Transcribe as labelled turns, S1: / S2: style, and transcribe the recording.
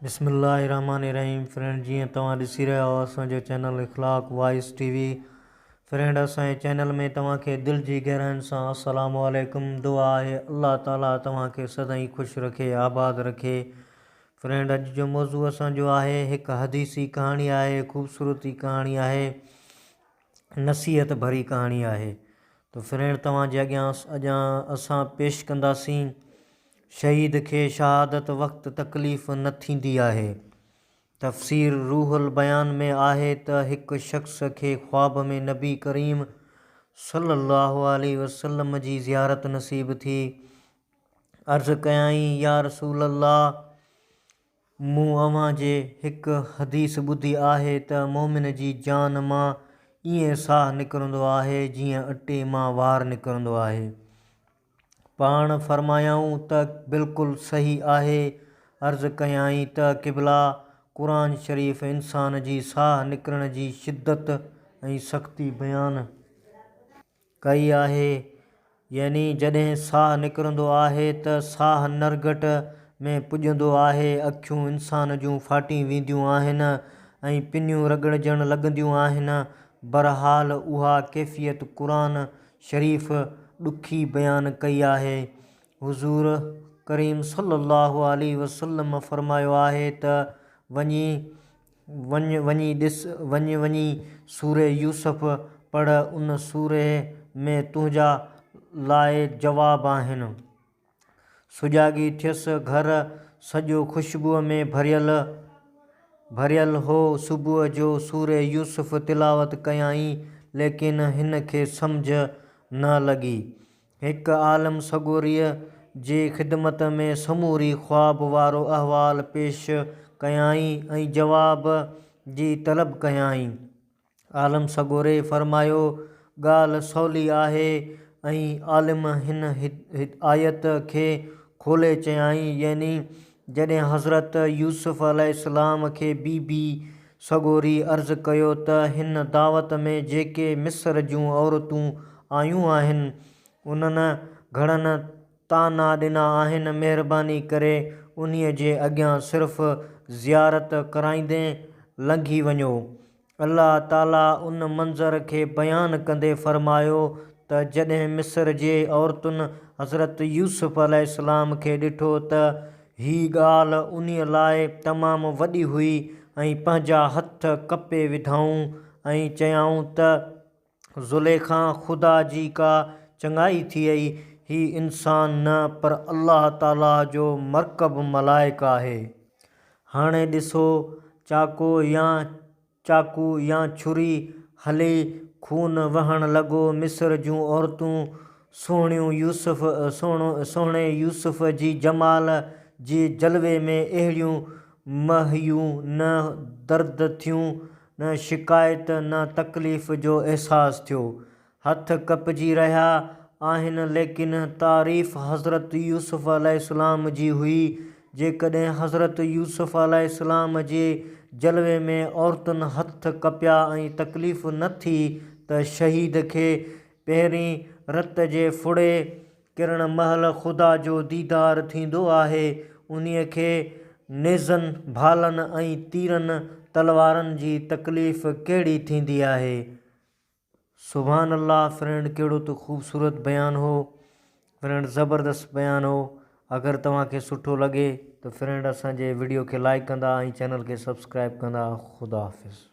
S1: बिस्मिल्लाहिर्रहमानिर्रहीम। फ्रेंड, जी तव्हां ॾिसी रहिया हो असांजो चैनल इख़लाक़ वॉइस टीवी। फ्रेंड, असांजे चैनल में तव्हांखे दिलि जी गहराइनि सां अस्सलामु अलैकुम। दुआ आहे अल्लाह ताला तव्हांखे सदाईं ख़ुशि रखे, आबाद रखे। फ्रेंड, अॼु जो मौज़ू असांजो आहे हिकु हदीसी कहाणी आहे, ख़ूबसूरती कहाणी आहे, नसीहत भरी कहाणी आहे। तो फ्रेंड, तव्हांजे अॻियां असां पेश कंदासीं शहीद खे शहादत वक़्तु तकलीफ़ न थींदी आहे। तफ़सीर रूहुल बयान में आहे त हिकु शख़्स खे ख़्वाब में नबी करीम सल्लल्लाहु अलैहि वसल्लम जी ज़ियारत नसीब थी। अर्ज़ु कयाईं, या रसूल अल्लाह, मूं अव्हां जे हिकु हदीस ॿुधी आहे त मोमिन जी जान मां ईअं साहु निकिरंदो आहे जीअं अटे मां वार निकिरंदो आहे। पाण फरमायाऊं त बिल्कुलु सही आहे। अर्ज़ु कयाईं त क़िबला, क़ुरान शरीफ़ इंसान जी साहु निकिरण जी शिदत ऐं सख़्ती बयानु कई आहे। यानी जॾहिं साहु निकिरंदो आहे त साहु नरगट में पुॼंदो आहे, अखियूं इंसान जूं फाटी वेंदियूं आहिनि ऐं पिनियूं रगड़जणु लॻंदियूं आहिनि। बहरहाल उहा कैफ़ियत क़ुरान शरीफ़ ॾुखी बयानु कई आहे। हुज़ूर करीम सल्लल्लाहु अलैहि वसल्लम फरमायो आहे त वञी सूरे यूसुफ़ पढ़, उन सूरे में तुंहिंजा लाइ जवाब आहिनि। सुजाॻी थियसि, घर सॼो ख़ुशबूअ में भरियल हो। सुबुह जो सूरे यूसुफ़ तिलावत कयाईं, लेकिन हिन खे सम्झ न लॻी। हिकु आलिम सगोरीअ जे ख़िदमत में समूरी ख़्वाब वारो अहवाल पेश कयाईं ऐं जवाब जी तलब कयाईं। आलिम सगोरे फरमायो, ॻाल्हि सवली आहे। ऐं आलिम हिन आयत खे खोले चयाईं, यानी जॾहिं हज़रत यूसुफ़ अलैहिस्सलाम खे बीबी सगोरी अर्ज़ु कयो त हिन दावत में जेके मिस्र जूं औरतूं आयूं आहिनि उन्हनि घणनि ताना ॾिना आहिनि, महिरबानी करे उन्हीअ जे अॻियां सिर्फ़ु ज़ियारत कराईंदे लंघी वञो। अल्लाह ताला उन मंज़र खे बयानु कंदे फरमायो त जॾहिं मिस्र जे औरतुनि हज़रत यूसुफ़ अलैहिस्सलाम खे ॾिठो त हीअ ॻाल्हि उन्हीअ लाइ तमामु वॾी हुई ऐं पंहिंजा हथ कपे विधाऊं ऐं चयाऊं त ज़ुलेखा, ख़ुदा जी का चङाई थियई, ही इंसान न पर अल्लाह ताला जो मरकब मलाइक आहे। हाणे ॾिसो, चाकू या छुरी हली खून वहणु लॻो। मिस्र जूं औरतूं सुहिणे यूसुफ़ जी जमाल जे जलवे में अहिड़ियूं महियूं, न दर्द थियूं, न शिकायत, न तकलीफ़ जो अहसासु थियो। हथ कपिजी रहिया आहिनि, लेकिन तारीफ़ हज़रत यूसुफ़ अलैहिस्सलाम जी हुई। जेकॾहिं हज़रत यूसुफ़ अलैहिस्सलाम जे जलवे में औरतुनि हथ कपिया ऐं तकलीफ़ न थी त शहीद खे पहिरीं रत जे फुड़े किरण महिल ख़ुदा जो दीदार थींदो आहे, उन्हीअ खे नेज़नि, भालनि ऐं तीरनि तलवारनि जी तकलीफ़ कहिड़ी थींदी आहे। सुभान अल्लाह। फ्रेंड, कहिड़ो त ख़ूबसूरत बयानु हो। फ्रेंड, ज़बरदस्त बयानु हो। अगरि तव्हांखे सुठो लॻे त फ्रेंड असांजे वीडियो खे लाइक कंदा ऐं चैनल खे सब्सक्राइब कंदा। ख़ुदा हाफ़िज़।